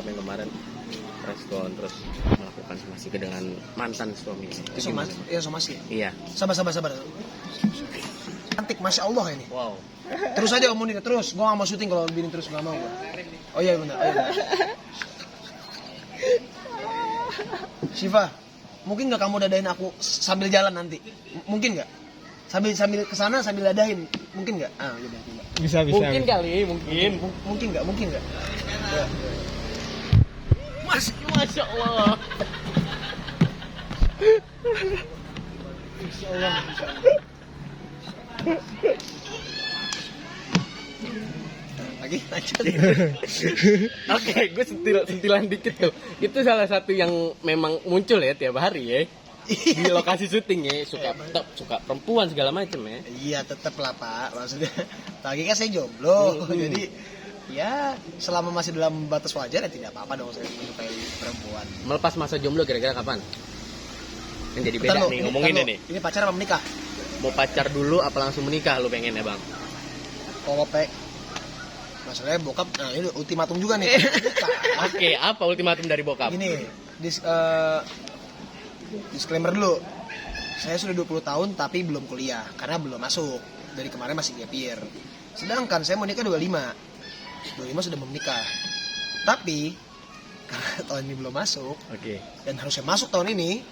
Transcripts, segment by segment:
bokap yang kemarin respon terus melakukan somasi dengan mantan suami. Itu somasi. Iya. Sabar. Cantik, masya Allah ini. Wow. Terus aja omongin terus. Gua nggak mau syuting kalau bini terus, nggak mau gua. Oh iya benar. Syifa, mungkin nggak kamu dadahin aku sambil jalan nanti? Mungkin nggak? Sambil kesana sambil dadahin, mungkin nggak? Ah, iya coba. Bisa. Mungkin kali, mungkin. Mungkin nggak? Ya. Masya Allah. Insya Allah. Lagi lanjut. Oke, gue sentilan dikit tuh. Itu salah satu yang memang muncul ya tiap hari ya. Di lokasi syuting ya, suka perempuan segala macam ya. Iya, tetap lah Pak. Maksudnya lagi kan saya jomblo. Jadi ya selama masih dalam batas wajar ya tidak apa-apa dong saya menyukai perempuan. Melepas masa jomblo kira-kira kapan? Yang jadi beda nih ngomonginnya nih. Ini pacar apa menikah? Mau pacar dulu apa langsung menikah lu pengen ya, Bang? Kopek. Masalahnya bokap, nah ini ultimatum juga nih. Oke, apa ultimatum dari bokap? Gini, disclaimer dulu. Saya sudah 20 tahun tapi belum kuliah karena belum masuk. Dari kemarin masih gap year. Sedangkan saya mau nikah 25 sudah mau menikah. Tapi karena tahun ini belum masuk. Oke. Dan harusnya masuk tahun ini.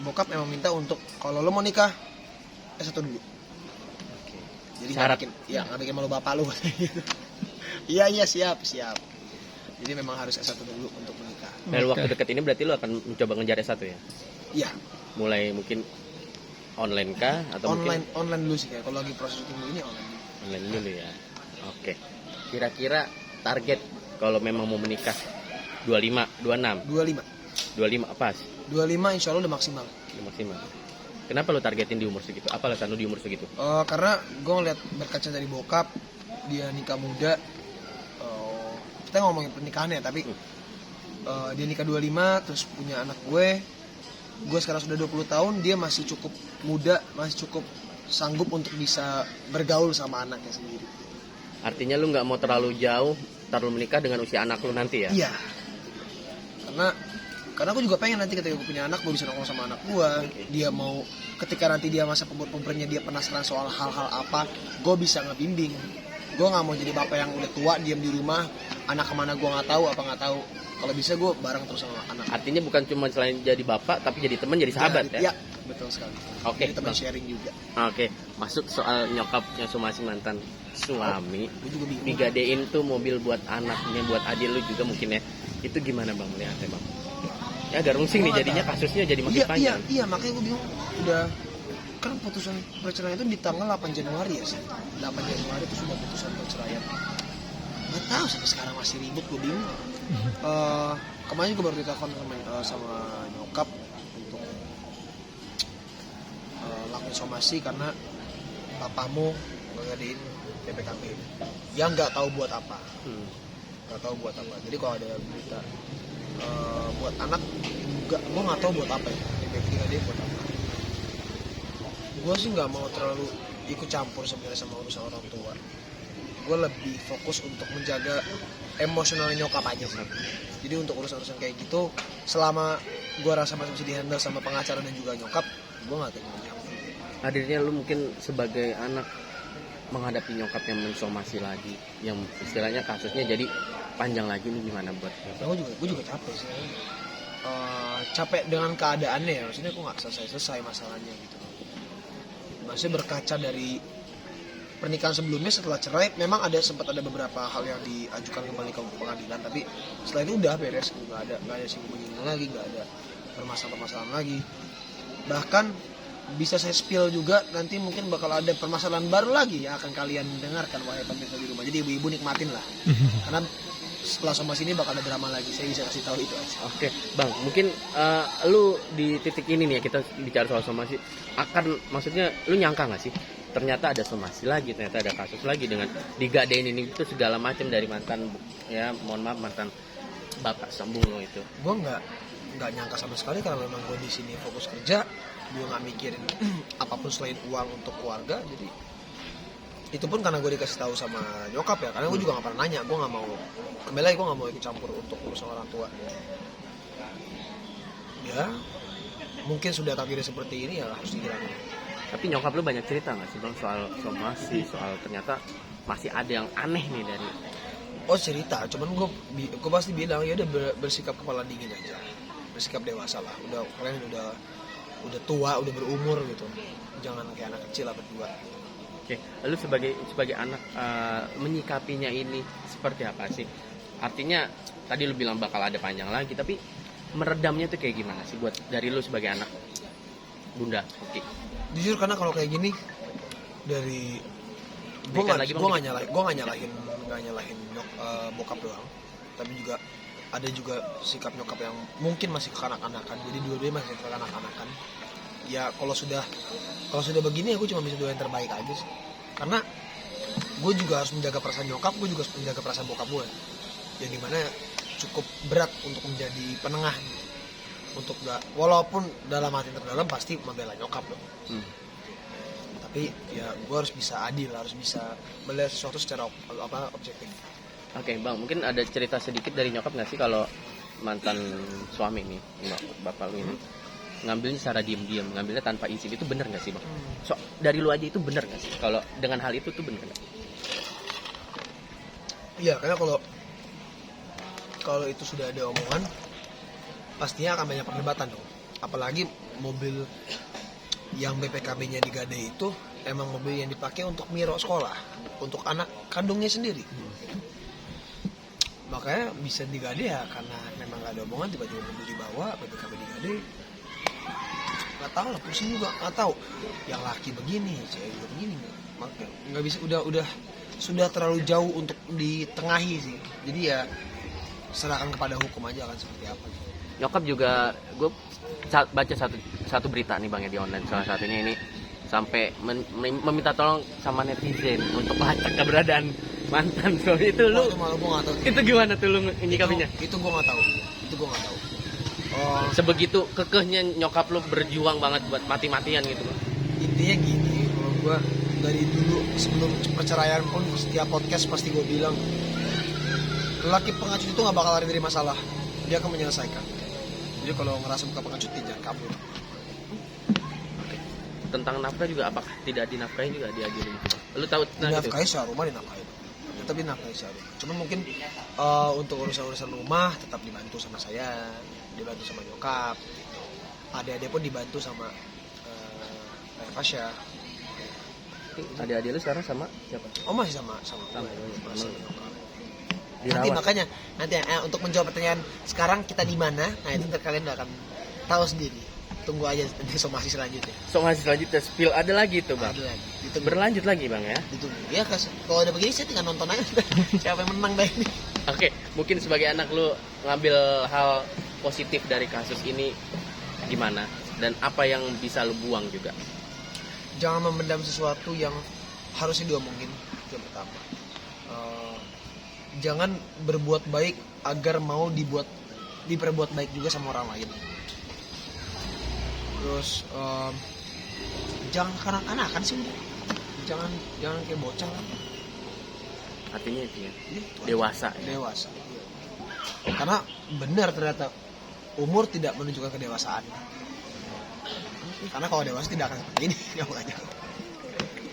Bokap memang minta untuk kalau lo mau nikah S1 dulu. Oke. Jadi syarat nggak bikin malu bapak lu. Iya siap. Jadi memang harus S1 dulu untuk menikah. Dalam waktu dekat ini berarti lu akan mencoba ngejar S1 ya? Iya. Mulai mungkin online kah atau online dulu sih kayak kalau lagi proses syuting ini online dulu. Online dulu ya. Oke. Kira-kira target kalau memang mau menikah 25, 26. 25 pas. 25 insya Allah udah maksimal. Kenapa lu targetin di umur segitu? Apa alasan lu di umur segitu? Karena gue ngeliat berkaca dari bokap, dia nikah muda. Kita ngomongin pernikahannya, tapi dia nikah 25, terus punya anak gue. Gue sekarang sudah 20 tahun, dia masih cukup muda, masih cukup sanggup untuk bisa bergaul sama anaknya sendiri. Artinya lu nggak mau terlalu jauh, menikah dengan usia anak lu nanti ya? Iya. Karena aku juga pengen nanti ketika gue punya anak, gue bisa nongkrong sama anak gue. Dia mau, ketika nanti dia masa pembernya dia penasaran soal hal-hal apa, gue bisa ngebimbing. Gue nggak mau jadi bapak yang udah tua, diam di rumah, anak kemana gue nggak tahu. Kalau bisa gue bareng terus sama anak. Artinya bukan cuma selain jadi bapak, tapi jadi teman, jadi sahabat ya? Iya, betul sekali. Oke, jadi teman sharing juga. Oke, masuk soal nyokapnya somasi mantan suami. Gue juga bingung. Digadein tuh mobil buat anaknya, buat adik lu juga mungkin ya. Itu gimana Bang melihatnya Bang? Ya agak rungsing nih jadinya kasusnya jadi makin panjang. Iya, makanya gue bingung. Udah kan putusan perceraian itu di tanggal 8 Januari ya sih. 8 Januari itu sudah putusan perceraian. Nggak tahu sampai sekarang masih ribut, gue bingung. Kemarin gue baru ditelepon sama nyokap untuk lakuin somasi karena bapakmu ngadain PPKP. Yang nggak tahu buat apa. Jadi kalau ada berita buat anak juga, gue nggak tahu buat apa ya. PPKP buat apa? Gue sih nggak mau terlalu ikut campur sebenarnya sama urusan orang tua. Gue lebih fokus untuk menjaga emosional nyokap aja sih. Jadi untuk urusan-urusan kayak gitu, selama gue rasa masih bisa dihandle sama pengacara dan juga nyokap, gue nggak akan campur. Hadirnya lu mungkin sebagai anak menghadapi nyokap yang mensomasi lagi, yang istilahnya kasusnya jadi panjang lagi, ini gimana buat? Gue juga capek sih. Capek dengan keadaannya ya, maksudnya gue nggak selesai masalahnya gitu. Maksudnya berkaca dari pernikahan sebelumnya, setelah cerai memang sempat ada beberapa hal yang diajukan kembali ke pengadilan, tapi setelah itu udah beres, nggak ada singgung-menyinggung lagi, nggak ada permasalahan lagi. Bahkan bisa saya spill juga, nanti mungkin bakal ada permasalahan baru lagi yang akan kalian dengarkan wahai pemirsa di rumah. Jadi ibu-ibu nikmatin lah, karena setelah somasi ini bakal ada drama lagi, saya bisa kasih tahu itu aja. Oke, Bang, mungkin lu di titik ini nih ya, kita bicara soal somasi, maksudnya lu nyangka nggak sih ternyata ada somasi lagi, ternyata ada kasus lagi dengan digadein ini itu segala macam dari mantan, ya mohon maaf, mantan bapak sambung lo itu. Gue nggak nyangka sama sekali karena memang gue di sini fokus kerja, gue nggak mikirin apapun selain uang untuk keluarga. Jadi Itu pun karena gue dikasih tahu sama nyokap ya, karena gue juga nggak pernah nanya. Gue nggak mau, kembali lagi gue nggak mau ikut campur untuk urusan orang tua. Ya mungkin sudah takdirnya seperti ini, ya harus dijalani. Tapi nyokap lu banyak cerita nggak sih bang soal somasi, soal ternyata masih ada yang aneh nih dari. Oh cerita, cuman gue pasti bilang ya udah bersikap kepala dingin aja, bersikap dewasa lah. Udah kalian udah tua, udah berumur gitu, jangan kayak anak kecil lah berdua. Oke, lu sebagai anak menyikapinya ini seperti apa sih? Artinya tadi lu bilang bakal ada panjang lagi, tapi meredamnya tuh kayak gimana sih buat dari lu sebagai anak bunda? Oke. Jujur karena kalau kayak gini dari gue nggak nyalahin bokap doang, tapi juga ada juga sikap nyokap yang mungkin masih kekanak-kanakan. Jadi dua-duanya masih kekanak-kanakan. Ya kalau sudah begini aku cuma bisa doain terbaik aja sih. Karena gue juga harus menjaga perasaan nyokap, gue juga harus menjaga perasaan bokap gue. Yang dimana cukup berat untuk menjadi penengah. Untuk walaupun dalam hati terdalam pasti membela nyokap dong. Tapi ya gue harus bisa adil, harus bisa melihat sesuatu secara objektif. Oke bang, mungkin ada cerita sedikit dari nyokap nggak sih kalau mantan suami nih, bapak lu ini ngambilnya secara diem-diem, ngambilnya tanpa izin, itu bener nggak sih bang? So dari lu aja itu bener nggak sih? Kalau dengan hal itu tuh bener nggak? Iya, karena kalau itu sudah ada omongan, pastinya akan banyak perdebatan dong. Apalagi mobil yang BPKB-nya digadai itu emang mobil yang dipakai untuk miro sekolah, untuk anak kandungnya sendiri. Makanya bisa digadai ya karena memang gak ada omongan, tiba-tiba mobil dibawa, BPKB digadai. Gak tahu lah, pusing juga, gak tahu. Yang laki begini, cewek juga begini. Makanya nggak bisa, sudah terlalu jauh untuk ditengahi sih. Jadi ya serahkan kepada hukum aja kan seperti apa. Nyokap juga, gue baca satu berita nih bang ya di online, salah satunya ini sampai meminta tolong sama netizen untuk melacak keberadaan mantan suami itu. Lu itu gimana tuh lu nyikapinya? Itu gue nggak tahu. Sebegitu kekehnya nyokap lu berjuang banget buat mati-matian gitu bang. Intinya gini, kalau gue dari dulu sebelum perceraian pun setiap podcast pasti gue bilang lelaki pengecut itu nggak bakal lari dari masalah, dia akan menyelesaikan. Jadi kalau ngerasa buka pengecut, jangan kabur. Tentang nafkah juga, apakah tidak dinafkahi juga diajarin gitu? Lu tahu dinafkahi seharusnya dinafkahi, tetap dinafkahi seharusnya. Cuma mungkin untuk urusan rumah tetap dibantu sama saya, dibantu sama nyokap, adik-adik pun dibantu sama Fasya. Adik-adik lu sekarang sama siapa? Oh masih sama nyokap. Nanti Dirawat. makanya untuk menjawab pertanyaan sekarang kita di mana, nah itu kalian akan tahu sendiri. Tunggu aja nanti somasi selanjutnya. Somasi selanjutnya spill ada lagi tuh bang. Ada lagi. Berlanjut lagi bang ya. Ditunggu. Ya kalau udah begini saya tinggal nonton aja. Siapa yang menang dah ini. Oke, mungkin sebagai anak lu ngambil hal positif dari kasus ini gimana? Dan apa yang bisa lu buang juga? Jangan memendam sesuatu yang harusnya diomongin. Itu yang pertama. Jangan berbuat baik agar mau diperbuat baik juga sama orang lain. Terus jangan kanak-kanakan sih, jangan kayak bocah lah. Artinya itu ya, Itu dewasa aja. ya. Dewasa. Karena benar ternyata umur tidak menunjukkan kedewasaan. Karena kalau dewasa tidak akan seperti ini.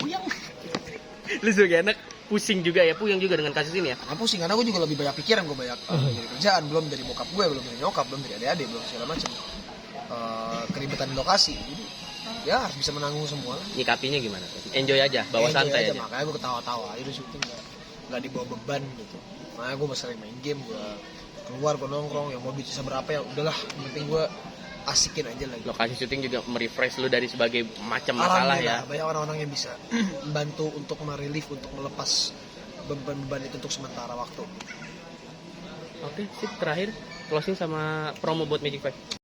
Puyang. Lu sebagai anak pusing juga ya, puyeng juga dengan kasus ini ya. Karena pusing, karena gue juga lebih banyak pikiran, gue banyak dari kerjaan, belum dari bokap gue, belum dari nyokap, belum dari adik-adik, belum segala macam keribetan di lokasi. Jadi ya harus bisa menanggung semua. Nyikapinya gimana? Enjoy aja, bawa santai aja. Makanya gue ketawa-tawa aja di syuting, nggak dibawa beban gitu. Makanya gue sering main game, gue keluar, gue nongkrong, yang mau duit sisa berapa ya udahlah, yang penting gue asikin aja lagi. Lokasi syuting juga merefresh lu dari sebagai macam masalah ya. Banyak orang-orang yang bisa membantu untuk merelief, untuk melepas beban-beban itu untuk sementara waktu. Oke, sip, terakhir closing sama promo buat Magic 5.